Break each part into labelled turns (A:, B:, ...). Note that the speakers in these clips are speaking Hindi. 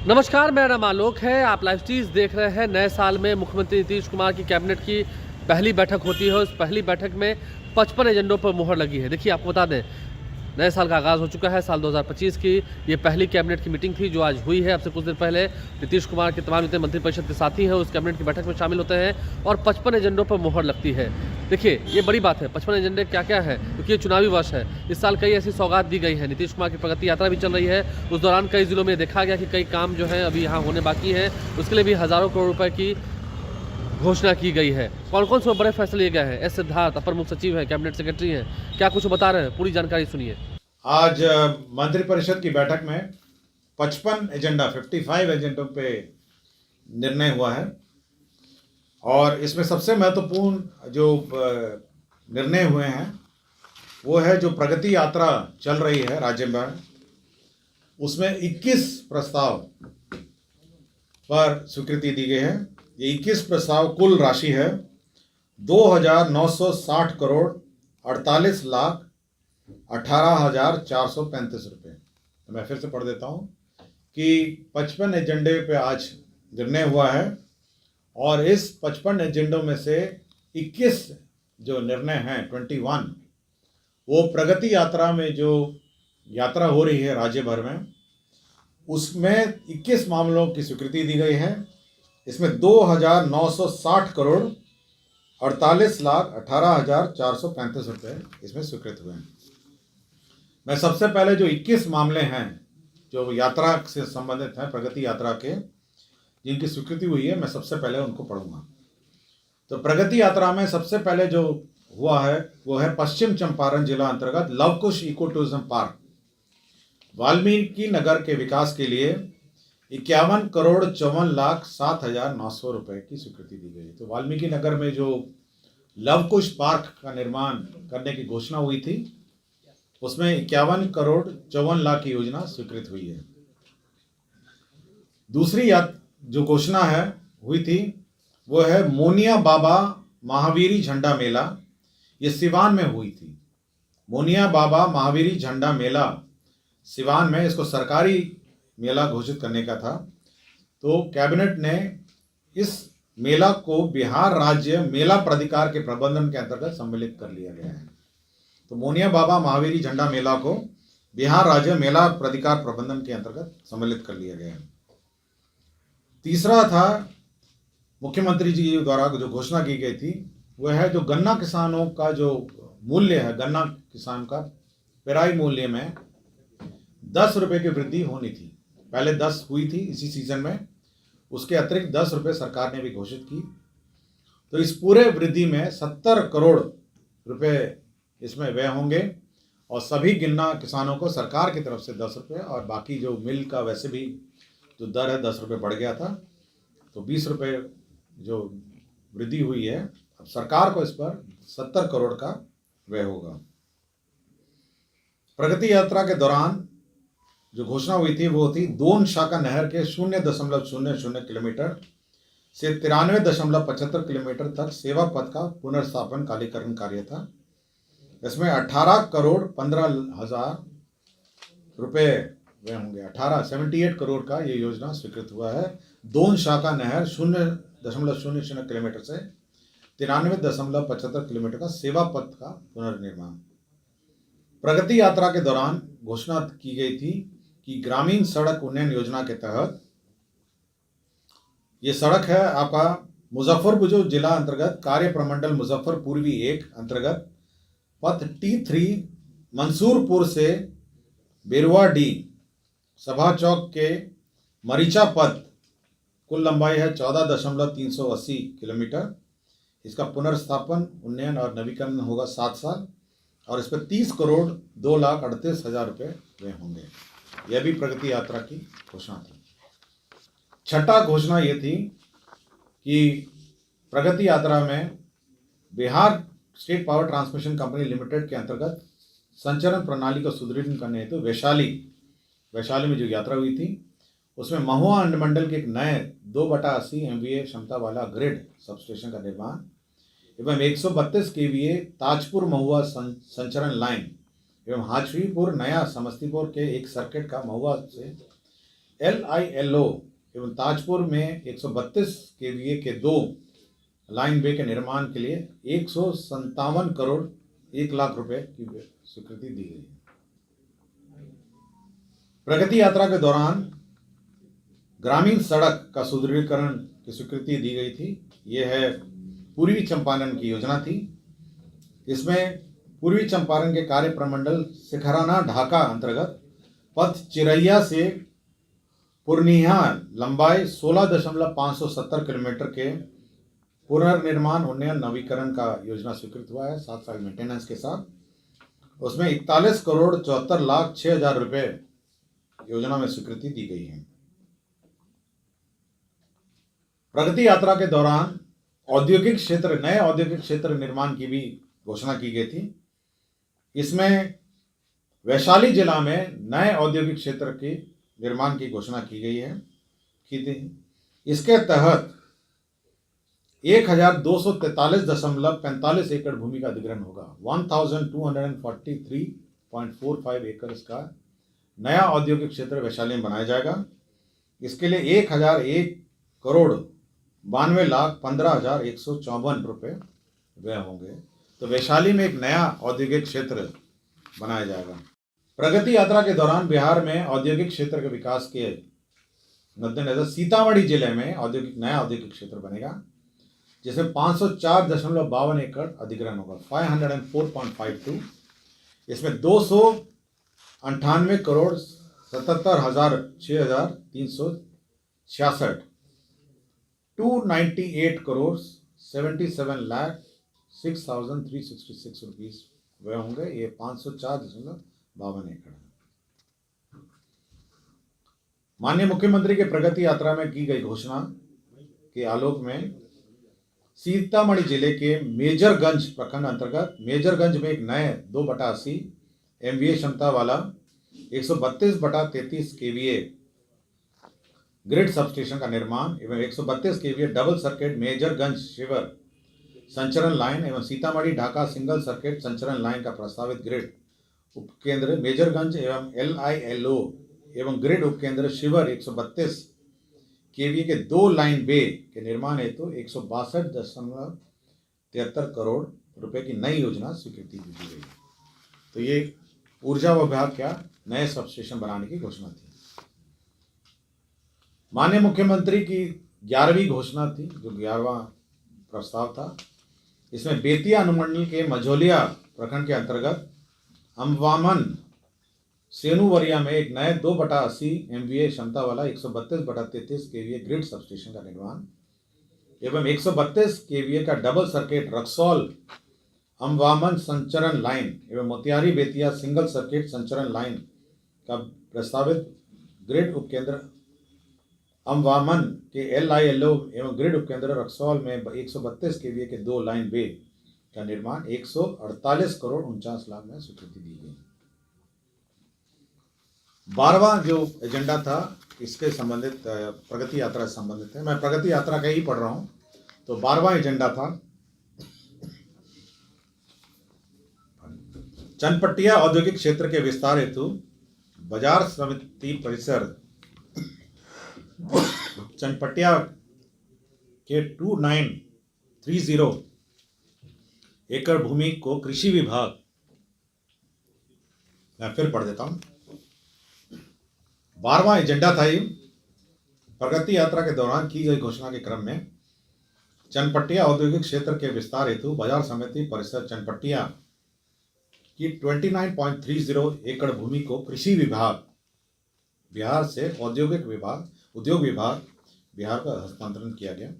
A: नमस्कार, मेरा नाम आलोक है। आप लाइव चीज़ देख रहे हैं। नए साल में मुख्यमंत्री नीतीश कुमार की कैबिनेट की पहली बैठक होती है। उस पहली बैठक में 55 एजेंडों पर मुहर लगी है। देखिए, आपको बता दें, नए साल का आगाज़ हो चुका है। साल 2025 की ये पहली कैबिनेट की मीटिंग थी जो आज हुई है। अब से कुछ दिन पहले नीतीश कुमार के तमाम जितने मंत्रिपरिषद के साथी हैं उस कैबिनेट की बैठक में शामिल होते हैं और 55 एजेंडों पर मुहर लगती है। देखिए, ये बड़ी बात है। 55 एजेंडे क्या क्या है, क्योंकि ये चुनावी वर्ष है। इस साल कई ऐसी सौगात दी गई है। नीतीश कुमार की प्रगति यात्रा भी चल रही है। उस दौरान कई जिलों में देखा गया कि कई काम जो है अभी यहाँ होने बाकी हैं। उसके लिए भी हज़ारों करोड़ रुपए की घोषणा की गई है। कौन कौन से बड़े फैसले लिए गए हैं? एस सिद्धार्थ अपर मुख्य सचिव हैं, कैबिनेट सेक्रेटरी हैं, क्या कुछ बता रहे हैं, पूरी जानकारी सुनिए।
B: आज मंत्रिपरिषद की बैठक में 55 एजेंडों पे निर्णय हुआ है और इसमें सबसे महत्वपूर्ण जो निर्णय हुए हैं वो है जो प्रगति यात्रा चल रही है राज्य में, उसमें 21 प्रस्ताव पर स्वीकृति दी गई है। ये 21 प्रस्ताव कुल राशि है 2,960 करोड़ 48 लाख 18,435 रुपये। तो मैं फिर से पढ़ देता हूँ कि 55 एजेंडे पे आज निर्णय हुआ है और इस 55 एजेंडों में से 21 जो निर्णय हैं 21 वो प्रगति यात्रा में जो यात्रा हो रही है राज्य भर में, उसमें 21 मामलों की स्वीकृति दी गई है। इसमें 2,960 करोड़ 48 लाख 18,435 रुपये इसमें स्वीकृत हुए हैं। मैं सबसे पहले जो 21 मामले हैं जो यात्रा से संबंधित हैं, प्रगति यात्रा के जिनकी स्वीकृति हुई है, मैं सबसे पहले उनको पढ़ूंगा। तो प्रगति यात्रा में सबसे पहले जो हुआ है वो है पश्चिम चंपारण जिला अंतर्गत Lavkush eco tourism park Valmiki Nagar के विकास के लिए 51 करोड़ 54 लाख 7,900 रुपये की स्वीकृति दी गई। तो वाल्मीकि नगर में जो लवकुश पार्क का निर्माण करने की घोषणा हुई थी उसमें 51 करोड़ 54 लाख की योजना स्वीकृत हुई है। दूसरी जो घोषणा है हुई थी वो है मोनिया बाबा महावीरी झंडा मेला। ये सिवान में हुई थी। मोनिया बाबा महावीरी झंडा मेला सिवान में, इसको सरकारी मेला घोषित करने का था। तो कैबिनेट ने इस मेला को बिहार राज्य मेला प्राधिकार के प्रबंधन के अंतर्गत सम्मिलित कर लिया गया है। तो मोनिया बाबा महावीरी झंडा मेला को बिहार राज्य मेला प्राधिकार प्रबंधन के अंतर्गत सम्मिलित कर लिया गया है। तीसरा था मुख्यमंत्री जी द्वारा जो घोषणा की गई थी वह है जो गन्ना किसानों का जो मूल्य है, गन्ना किसान का पेराई मूल्य में 10 रुपये की वृद्धि होनी थी। पहले 10 हुई थी इसी सीजन में, उसके अतिरिक्त 10 रुपये सरकार ने भी घोषित की। तो इस पूरे वृद्धि में 70 करोड़ रुपये इसमें व्यय होंगे और सभी गन्ना किसानों को सरकार की तरफ से 10 रुपये और बाकी जो मिल का वैसे भी जो दर है 10 रुपये बढ़ गया था, तो 20 रुपये जो वृद्धि हुई है। अब सरकार को इस पर 70 करोड़ का व्यय होगा। प्रगति यात्रा के दौरान जो घोषणा हुई थी वो थी दोन शाखा नहर के 0.00 किलोमीटर से 93.75 किलोमीटर तक सेवा पथ का पुनर्स्थापन कालीकरण कार्य था। इसमें 18 करोड़ 15,000 रुपये वे होंगे। 78 करोड़ का ये योजना स्वीकृत हुआ है। दोन शाखा नहर 0.00 किलोमीटर से 93.75 किलोमीटर का सेवा पथ का पुनर्निर्माण। प्रगति यात्रा के दौरान घोषणा की गई थी कि ग्रामीण सड़क उन्नयन योजना के तहत ये सड़क है आपका मुजफ्फरपुर जो जिला अंतर्गत कार्य प्रमंडल मुजफ्फर पूर्वी 1 अंतर्गत पथ T3 मंसूरपुर से बेरुआ-डी सभा चौक के मरीचा पथ, कुल लंबाई है 14.380 किलोमीटर। इसका पुनर्स्थापन, उन्नयन और नवीकरण होगा 7 साल और इस पर 30 करोड़ 2,38,000 रुपये व्यय होंगे। यह भी प्रगति यात्रा की घोषणा थी। छठा घोषणा ये थी कि प्रगति यात्रा में Bihar state power transmission company limited के अंतर्गत संचरण प्रणाली को सुदृढ़ करने हेतु वैशाली में जो यात्रा हुई थी उसमें महुआ अंडमंडल के एक नए 2/80 MVA क्षमता वाला ग्रिड सबस्टेशन का निर्माण एवं 132 KVA ताजपुर महुआ संचरण लाइन एवं हाजीपुर नया समस्तीपुर के एक सर्किट का महुआ से LILO एवं ताजपुर में 132 केवीए के 2 लाइन वे के निर्माण के लिए 157 करोड़ 1 लाख रुपए की स्वीकृति दी गई है। प्रगति यात्रा के दौरान ग्रामीण सड़क का सुदृढ़ीकरण की स्वीकृति दी गई थी। यह है पूर्वी चंपारण की योजना थी। इसमें पूर्वी चंपारण के कार्य प्रमंडल सिखराना ढाका अंतर्गत पथ चिरैया से पूर्णिया लंबाई 16.570 किलोमीटर के पुनर्निर्माण उन्नयन नवीकरण का योजना स्वीकृत हुआ है 7 साल मेंटेनेंस के साथ। उसमें 41 करोड़ 74 लाख 6 हजार रुपए योजना में स्वीकृति दी गई है। प्रगति यात्रा के दौरान नए औद्योगिक क्षेत्र निर्माण की भी घोषणा की गई थी। इसमें वैशाली जिला में नए औद्योगिक क्षेत्र के निर्माण की घोषणा की गई है इसके तहत 1243.45 एकड़ भूमि का अधिग्रहण होगा। 1243.45 एकड़ का नया औद्योगिक क्षेत्र वैशाली में बनाया जाएगा। इसके लिए 1001 करोड़ 92 लाख 15,154 रुपये व्यय होंगे। तो वैशाली में एक नया औद्योगिक क्षेत्र बनाया जाएगा। प्रगति यात्रा के दौरान बिहार में औद्योगिक क्षेत्र के विकास के मद्देनजर सीतामढ़ी जिले में नया औद्योगिक क्षेत्र बनेगा, जिसमें 504.52 एकड़ अधिग्रहण होगा 504.52। इसमें 298 करोड़ 77,0366 298 करोड़ 77 लाख 6,366 रुपीज वह होंगे। ये 504.52 एकड़ है। माननीय मुख्यमंत्री के प्रगति यात्रा में की गई घोषणा के आलोक में सीतामढ़ी जिले के मेजरगंज प्रखंड अंतर्गत मेजरगंज में एक नए 2/80 MVA क्षमता वाला 132/33 KVA ग्रिड सबस्टेशन का निर्माण एवं 132 KVA डबल सर्किट मेजरगंज शिवर संचरण लाइन एवं सीतामढ़ी ढाका सिंगल सर्किट संचरण लाइन का प्रस्तावित ग्रिड उपकेंद्र मेजरगंज एवं LILO एवं ग्रिड उपकेंद्र शिवर 132 KVA के 2 लाइन बे के निर्माण हेतु 162.73 करोड़ रुपए की नई योजना स्वीकृति दी गई। तो ये ऊर्जा विभाग का नए सबस्टेशन बनाने की घोषणा थी। माननीय मुख्यमंत्री की 11वीं घोषणा थी, जो 11वां प्रस्ताव था। इसमें बेतिया अनुमंडल के मझौलिया प्रखंड के अंतर्गत अम्बावन सेनुवरिया में एक नए 2/80 MVA क्षमता वाला 132/33 KVA ग्रिड सबस्टेशन का निर्माण एवं 132 KVA का डबल सर्किट रक्सौल अम्बावन संचरण लाइन एवं मोतिहारी बेतिया सिंगल सर्किट संचरण लाइन का प्रस्तावित ग्रिड उपकेंद्र अम्बावन के LILO एवं ग्रिड उपकेंद्र रक्सौल में 132 KVA के 2 लाइन बे का निर्माण 148 करोड़ 49 लाख में स्वीकृति दी गई। 12वां जो एजेंडा था इसके संबंधित प्रगति यात्रा से संबंधित है। मैं प्रगति यात्रा का ही पढ़ रहा हूँ। तो 12वां एजेंडा था चनपटिया औद्योगिक क्षेत्र के विस्तार हेतु बाजार समिति परिसर चनपटिया के 2930 एकड़ भूमि को कृषि विभाग, मैं फिर पढ़ देता हूं। 12वां एजेंडा था ये प्रगति यात्रा के दौरान की गई घोषणा के क्रम में चनपटिया औद्योगिक क्षेत्र के विस्तार हेतु बाजार समिति परिसर चनपटिया की 29.30 एकड़ भूमि को कृषि विभाग बिहार से उद्योग विभाग बिहार का हस्तांतरण किया गया।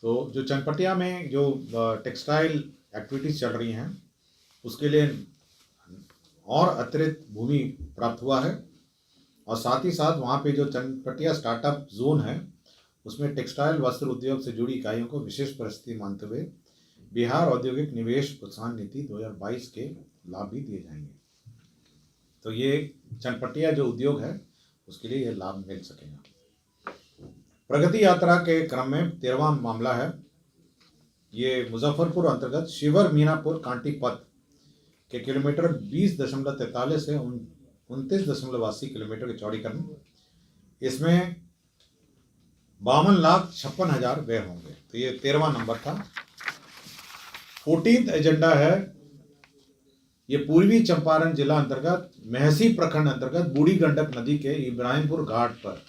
B: तो जो चनपटिया में जो टेक्सटाइल एक्टिविटीज़ चल रही हैं उसके लिए और अतिरिक्त भूमि प्राप्त हुआ है और साथ ही साथ वहाँ पे जो चनपटिया स्टार्टअप जोन है उसमें टेक्सटाइल वस्त्र उद्योग से जुड़ी इकाइयों को विशेष परिस्थिति मानते हुए बिहार औद्योगिक निवेश प्रोत्साहन नीति 2022 के लाभ भी दिए जाएंगे। तो ये चनपटिया जो उद्योग है उसके लिए ये लाभ मिल सकेगा। प्रगति यात्रा के क्रम में 13वां मामला है, ये मुजफ्फरपुर अंतर्गत शिवर मीनापुर कांटी पथ के किलोमीटर 20.43 से 29.80 किलोमीटर के चौड़ीकरण इसमें 52,56,000 व्यय होंगे। तो ये 13वां नंबर था। 14th एजेंडा है, ये पूर्वी चंपारण जिला अंतर्गत मेहसी प्रखंड अंतर्गत बूढ़ी गंडक नदी के इब्राहिमपुर घाट पर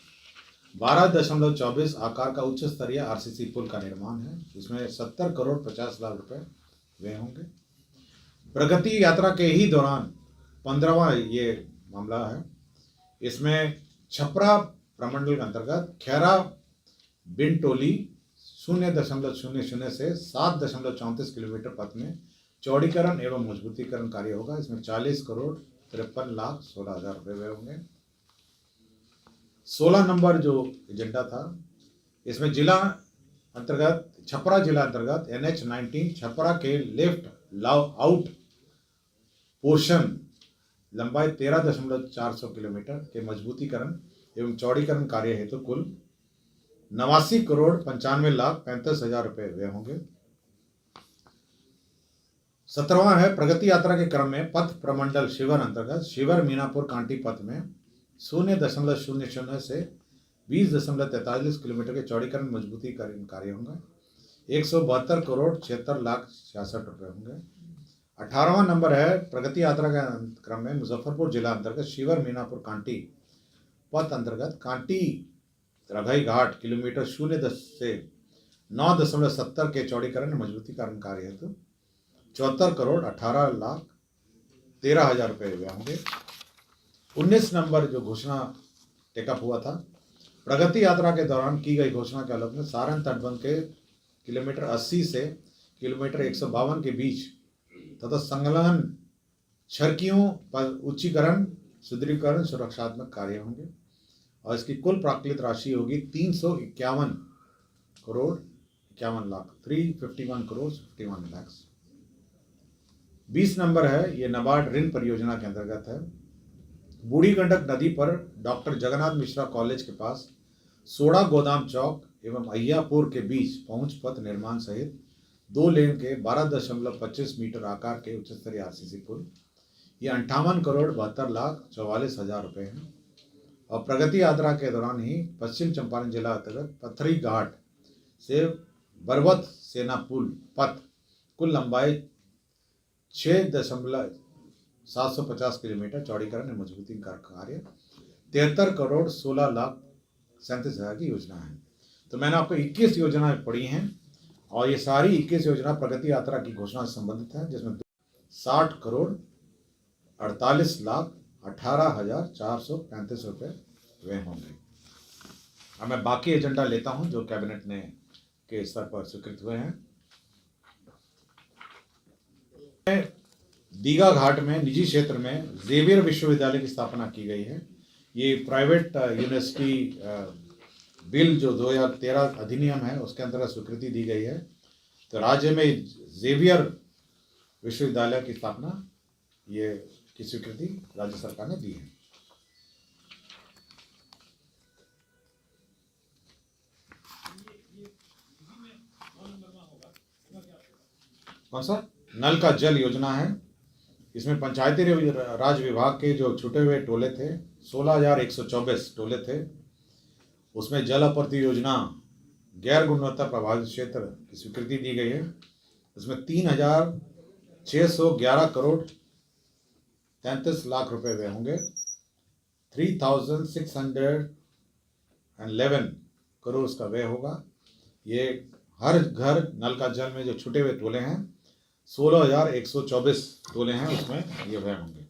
B: 12.24 आकार का उच्च स्तरीय आरसीसी पुल का निर्माण है। इसमें 70 करोड़ 50 लाख रुपए व्यय होंगे। प्रगति यात्रा के ही दौरान 15वां ये मामला है। इसमें छपरा प्रमंडल के अंतर्गत खैरा बिनटोली 0.00 से 7.34 किलोमीटर पथ में चौड़ीकरण एवं मजबूतीकरण कार्य होगा। इसमें 40 करोड़ 53,16,000 रुपये व्यय होंगे। 16 नंबर जो एजेंडा था, इसमें जिला अंतर्गत छपरा जिला अंतर्गत NH-19 छपरा के लेफ्ट आउट पोर्शन लंबाई 13.400 किलोमीटर के मजबूतीकरण एवं चौड़ीकरण कार्य हेतु कुल 89 करोड़ 95,35,000 रुपये व्यय होंगे। 17वां है, प्रगति यात्रा के क्रम में पथ प्रमंडल शिवर अंतर्गत शिवर मीनापुर कांटी पथ में 0.00 से 20.43 किलोमीटर के चौड़ीकरण मजबूतीकरण कार्य होंगे। 172 करोड़ 76,66,000 रुपये होंगे। 18वां नंबर है, प्रगति यात्रा के क्रम में मुजफ्फरपुर जिला अंतर्गत शिवर मीनापुर कांटी पथ अंतर्गत कांटी रघई घाट किलोमीटर 0 से 9.70 के चौड़ीकरण मजबूतीकरण कार्य हेतु 74 करोड़ 18,13,000 रुपये व्यय होंगे। 19 नंबर जो घोषणा टेकअप हुआ था, प्रगति यात्रा के दौरान की गई घोषणा के आलोक में सारण तटबंध के किलोमीटर 80 से किलोमीटर 152 के बीच तथा संलग्न छरकियों पर उच्चीकरण सुदृढ़ीकरण सुरक्षात्मक कार्य होंगे और इसकी कुल प्राकृतिक राशि होगी 351 करोड़ 51 लाख 351 करोड़ 51 लाख। 20 नंबर है, ये नाबार्ड ऋण परियोजना के अंतर्गत है। बूढ़ी गंडक नदी पर डॉक्टर जगन्नाथ मिश्रा कॉलेज के पास सोड़ा गोदाम चौक एवं अय्यापुर के बीच पहुंच पथ निर्माण सहित 2 लेन के 12.25 मीटर आकार के उच्च स्तरीय आरसीसी पुल, ये 58 करोड़ 72 लाख 44,000 रुपये हैं। और प्रगति यात्रा के दौरान ही पश्चिम चंपारण जिला अंतर्गत पथरी घाट से बरबत सेना पुल पथ कुल लंबाई 6.750 किलोमीटर चौड़ीकरण एवं मजबूती का कार्य 73 करोड़ 16 लाख 37,000 की योजना है। तो मैंने आपको 21 योजनाएं पढ़ी हैं और ये सारी 21 योजना प्रगति यात्रा की घोषणा से संबंधित है, जिसमें 60 करोड़ 48 लाख 18,435 रुपये व्यय होंगे। अब मैं बाकी एजेंडा लेता हूं जो कैबिनेट ने के स्तर पर स्वीकृत हुए हैं। दीघा घाट में निजी क्षेत्र में जेवियर विश्वविद्यालय की स्थापना की गई है। ये प्राइवेट यूनिवर्सिटी बिल जो 2013 अधिनियम है उसके अंतर्गत स्वीकृति दी गई है। तो राज्य में जेवियर विश्वविद्यालय की स्थापना ये की स्वीकृति राज्य सरकार ने दी है। कौन सा नल का जल योजना है, इसमें पंचायती राज विभाग के जो छूटे हुए टोले थे 16,124 टोले थे, उसमें जल आपूर्ति योजना गैर गुणवत्ता प्रभावित क्षेत्र की स्वीकृति दी गई है। इसमें 3,611 करोड़ 33 लाख रुपए व्यय होंगे। 3,611 करोड़ उसका व्यय होगा। ये हर घर नल का जल में जो छूटे हुए टोले हैं 16,124 टोले हैं, उसमें ये व्यय होंगे।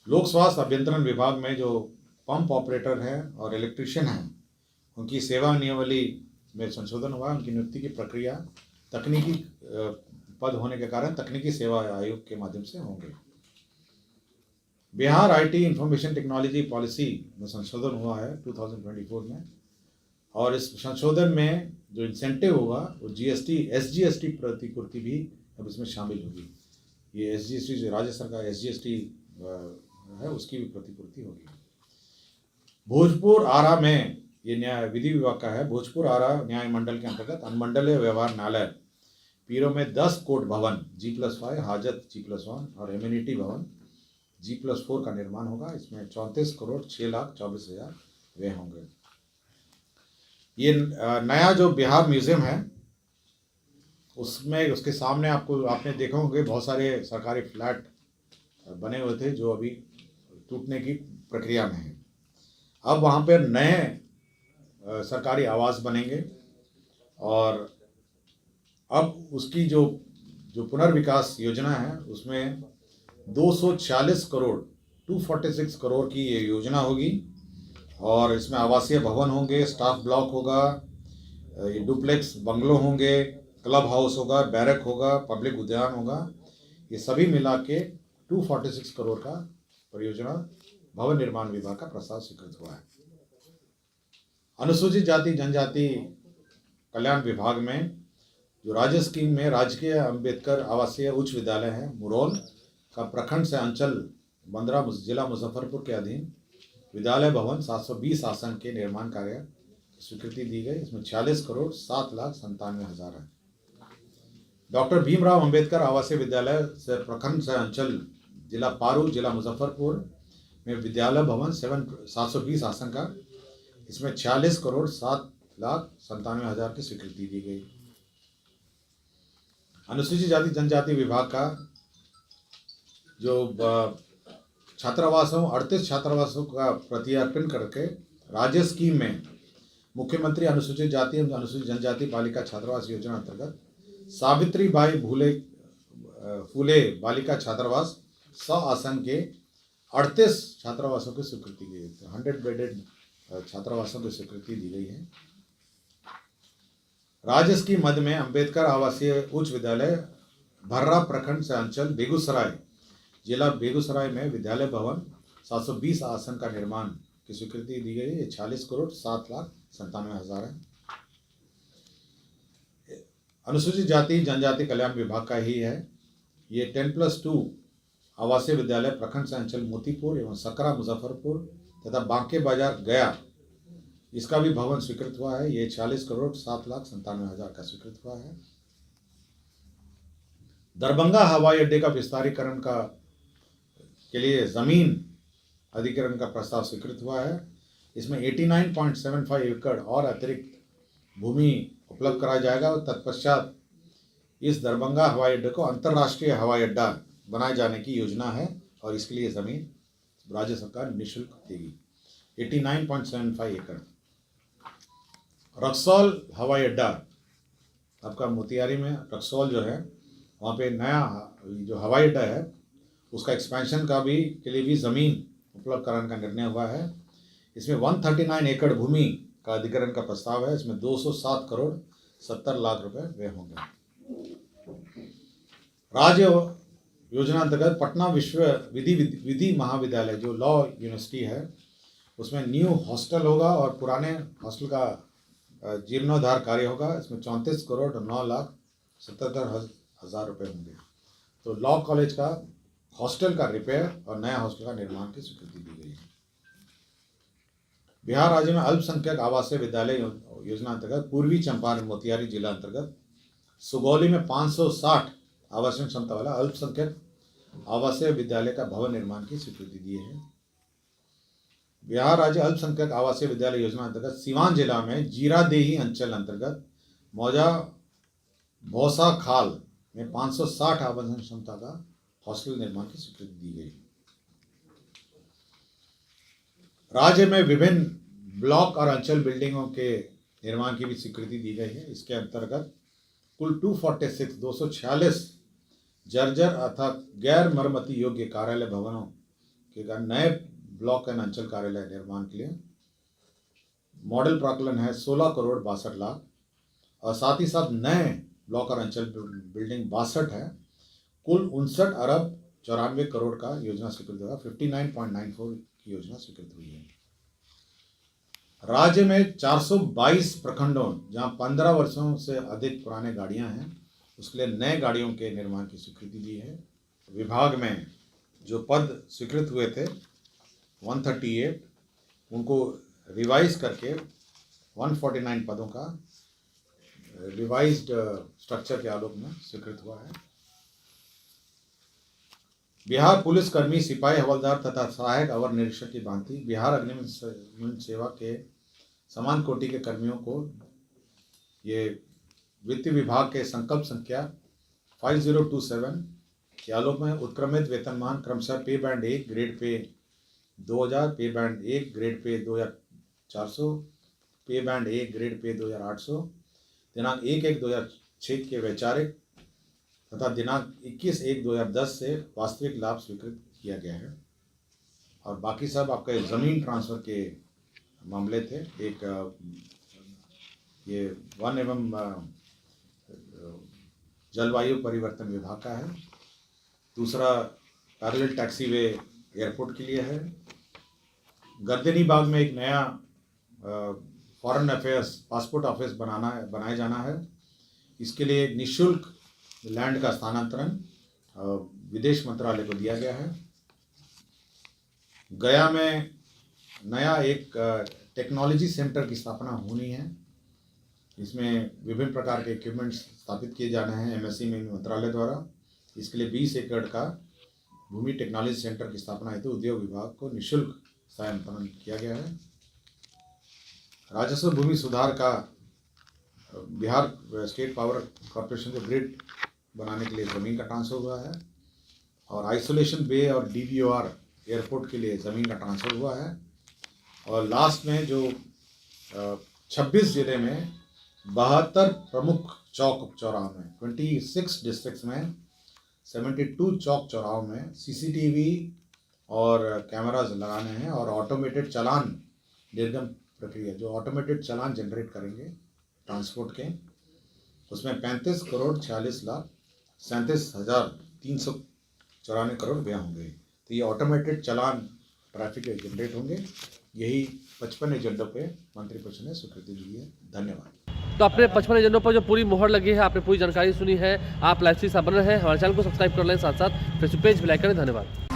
B: लोक स्वास्थ्य अभियंत्रण विभाग में जो पंप ऑपरेटर हैं और इलेक्ट्रीशियन हैं उनकी सेवा नियमावली में संशोधन हुआ। उनकी नियुक्ति की प्रक्रिया तकनीकी पद होने के कारण तकनीकी सेवा आयोग के माध्यम से होंगे। Bihar IT information technology policy में संशोधन हुआ है 2024 में, और इस संशोधन में जो इंसेंटिव होगा वो SGST प्रतिपूर्ति भी अब इसमें शामिल होगी। ये SGST जो राज्य सरकार SGST है उसकी भी प्रतिपूर्ति होगी। भोजपुर आरा में ये न्याय विधि विभाग का है। भोजपुर आरा न्याय मंडल के अंतर्गत अनुमंडलीय व्यवहार न्यायालय पीरो में 10 कोर्ट भवन G+5 हाजत G+1 और एम्यूनिटी भवन G+4 का निर्माण होगा। इसमें 34,06,24,000 व्यय होंगे। ये नया जो बिहार म्यूजियम है उसमें उसके सामने आपने देखा होंगे बहुत सारे सरकारी फ्लैट बने हुए थे जो अभी टूटने की प्रक्रिया में है। अब वहाँ पर नए सरकारी आवास बनेंगे और अब उसकी जो पुनर्विकास योजना है उसमें 246 करोड़ 246 करोड़ की ये योजना होगी और इसमें आवासीय भवन होंगे, स्टाफ ब्लॉक होगा, डुप्लेक्स बंगलो होंगे, क्लब हाउस होगा, बैरक होगा, पब्लिक उद्यान होगा। ये सभी मिला के 246 करोड़ का परियोजना भवन निर्माण विभाग का प्रस्ताव स्वीकृत हुआ है। अनुसूचित जाति जनजाति कल्याण विभाग में जो राज्य स्कीम में राजकीय अंबेडकर आवासीय उच्च विद्यालय है मुरौल का प्रखंड से अंचल बंदरा जिला मुजफ्फरपुर के अधीन विद्यालय भवन 720 आसन के निर्माण कार्य की स्वीकृति दी गई। इसमें 46,07,97,000 है। डॉक्टर भीमराव अंबेडकर आवासीय विद्यालय से प्रखंड से अंचल जिला पारू जिला मुजफ्फरपुर में विद्यालय भवन 720 आसन का, इसमें 46,07,97,000 की स्वीकृति दी गई। अनुसूचित जाति जनजाति विभाग का जो छात्रावासों 38 छात्रावासों का प्रतिअर्पण करके राज्य स्कीम में मुख्यमंत्री अनुसूचित जाति एवं अनुसूचित जनजाति बालिका छात्रावास योजना अंतर्गत सावित्रीबाई फूले बालिका छात्रावास 100 आसन के 38 छात्रावासों की स्वीकृति दी गई। 100 बेडेड छात्रावासों की स्वीकृति दी गई है। राज्य स्कीम मद में अंबेडकर आवासीय उच्च विद्यालय भर्रा प्रखंड से अंचल बेगूसराय जिला बेगूसराय में विद्यालय भवन 720 आसन का निर्माण की स्वीकृति दी गई। ये 40,07,97,000 है। अनुसूचित जाति जनजाति कल्याण विभाग का ही है। ये 10+2 आवासीय विद्यालय प्रखंड से अंचल मोतीपुर एवं सकरा मुजफ्फरपुर तथा बांके बाजार गया, इसका भी भवन स्वीकृत हुआ है। ये 40,07,97,000 का स्वीकृत हुआ है। दरभंगा हवाई अड्डे का विस्तारीकरण के लिए जमीन अधिग्रहण का प्रस्ताव स्वीकृत हुआ है। इसमें 89.75 एकड़ और अतिरिक्त भूमि उपलब्ध कराया जाएगा और तत्पश्चात इस दरभंगा हवाई अड्डे को अंतर्राष्ट्रीय हवाई अड्डा बनाए जाने की योजना है और इसके लिए ज़मीन राज्य सरकार निःशुल्क देगी। 89.75 एकड़। रक्सौल हवाई अड्डा आपका मोतिहारी में रक्सौल जो है वहाँ पे नया जो हवाई अड्डा है उसका एक्सपेंशन के लिए भी ज़मीन उपलब्ध कराने का निर्णय हुआ है। इसमें 139 एकड़ भूमि का अधिग्रहण का प्रस्ताव है। इसमें 207 करोड़ 70 लाख रुपए व्यय होंगे। राज्य योजना अंतर्गत पटना विश्व विधि महाविद्यालय जो लॉ यूनिवर्सिटी है उसमें न्यू हॉस्टल होगा और पुराने हॉस्टल का जीर्णोद्धार कार्य होगा। इसमें 34 करोड़ 9,77,000 रुपये होंगे। तो लॉ कॉलेज का हॉस्टल का रिपेयर और नया हॉस्टल का निर्माण की स्वीकृति दी गई है। बिहार राज्य में अल्पसंख्यक आवासीय विद्यालय योजना अंतर्गत पूर्वी चंपारण मोतिहारी जिला अंतर्गत सुगौली में 560 आवासीय क्षमता वाला अल्पसंख्यक आवासीय विद्यालय का भवन निर्माण की स्वीकृति दी है। बिहार राज्य अल्पसंख्यक आवासीय विद्यालय योजना अंतर्गत सीवान जिला में जीरादेही अंचल अंतर्गत मौजा भौसा खाल में 560 आवासीय क्षमता का हॉस्टल निर्माण की स्वीकृति दी गई। राज्य में विभिन्न ब्लॉक और अंचल बिल्डिंगों के निर्माण की भी स्वीकृति दी गई है। इसके अंतर्गत कुल 246 जर्जर अर्थात गैर मरम्मती योग्य कार्यालय भवनों के नए ब्लॉक एंड अंचल कार्यालय निर्माण के लिए मॉडल प्राकलन है 16 करोड़ 62 लाख और साथ ही साथ नए ब्लॉक और अंचल बिल्डिंग 62 है। कुल 59 अरब 94 करोड़ का योजना स्वीकृत हुआ। 59.94 की योजना स्वीकृत हुई है। राज्य में 422 प्रखंडों जहां 15 वर्षों से अधिक पुराने गाड़ियां हैं उसके लिए नए गाड़ियों के निर्माण की स्वीकृति दी है। विभाग में जो पद स्वीकृत हुए थे 138 उनको रिवाइज करके 149 पदों का रिवाइज्ड स्ट्रक्चर के आलोक में स्वीकृत हुआ है। बिहार पुलिस कर्मी, सिपाही, हवलदार तथा सहायक अवर निरीक्षक की भांति बिहार अग्निशमन सेवा के समान कोटि के कर्मियों को ये वित्त विभाग के संकल्प संख्या 5027 के आलोक में उत्क्रमित वेतनमान क्रमशः पे बैंड 1 ग्रेड पे 2000, पे बैंड 1 ग्रेड पे 2400, पे बैंड 1 ग्रेड पे 2800 दिनांक 1/1/2006 के वैचारिक तथा दिनांक 21/1/2010 से वास्तविक लाभ स्वीकृत किया गया है। और बाकी सब आपके ज़मीन ट्रांसफ़र के मामले थे। एक ये वन एवं जलवायु परिवर्तन विभाग का है, दूसरा पैरेलल टैक्सीवे एयरपोर्ट के लिए है, गर्दनी बाग में एक नया फॉरेन अफेयर्स पासपोर्ट ऑफिस बनाया जाना है। इसके लिए निःशुल्क लैंड का स्थानांतरण विदेश मंत्रालय को दिया गया है। गया में नया एक टेक्नोलॉजी सेंटर की स्थापना होनी है। इसमें विभिन्न प्रकार के इक्विपमेंट्स स्थापित किए जाने हैं एमएसएमई मंत्रालय द्वारा। इसके लिए 20 एकड़ का भूमि टेक्नोलॉजी सेंटर की स्थापना हेतु उद्योग विभाग को निःशुल्क स्थानांतरण किया गया है। राजस्व भूमि सुधार का बिहार स्टेट पावर कॉरपोरेशन को ग्रिड बनाने के लिए ज़मीन का ट्रांसफ़र हुआ है। और आइसोलेशन बे और डीबीओआर एयरपोर्ट के लिए ज़मीन का ट्रांसफ़र हुआ है। और लास्ट में जो 26 ज़िले में 72 प्रमुख चौक चौराहों में 26 डिस्ट्रिक्ट्स में 72 चौक चौराहों में सीसीटीवी और कैमराज लगाने हैं। और ऑटोमेटेड चालान निर्गम प्रक्रिया, जो ऑटोमेटेड चालान जनरेट करेंगे ट्रांसपोर्ट के, उसमें 35,46,37,394 करोड़ व्यय होंगे। तो ये ऑटोमेटेड चालान ट्रैफिक जनरेट होंगे। यही 55 एजेंडों पे मंत्रिपरिषद ने स्वीकृति दी है। धन्यवाद।
A: तो अपने 55 एजेंडों पर जो पूरी मोहर लगी है, आपने पूरी जानकारी सुनी है। आप लाइव से बन रहे हैं, हमारे चैनल को सब्सक्राइब कर लें, साथ साथ फेसबुक पेज भी लाइक करें। धन्यवाद।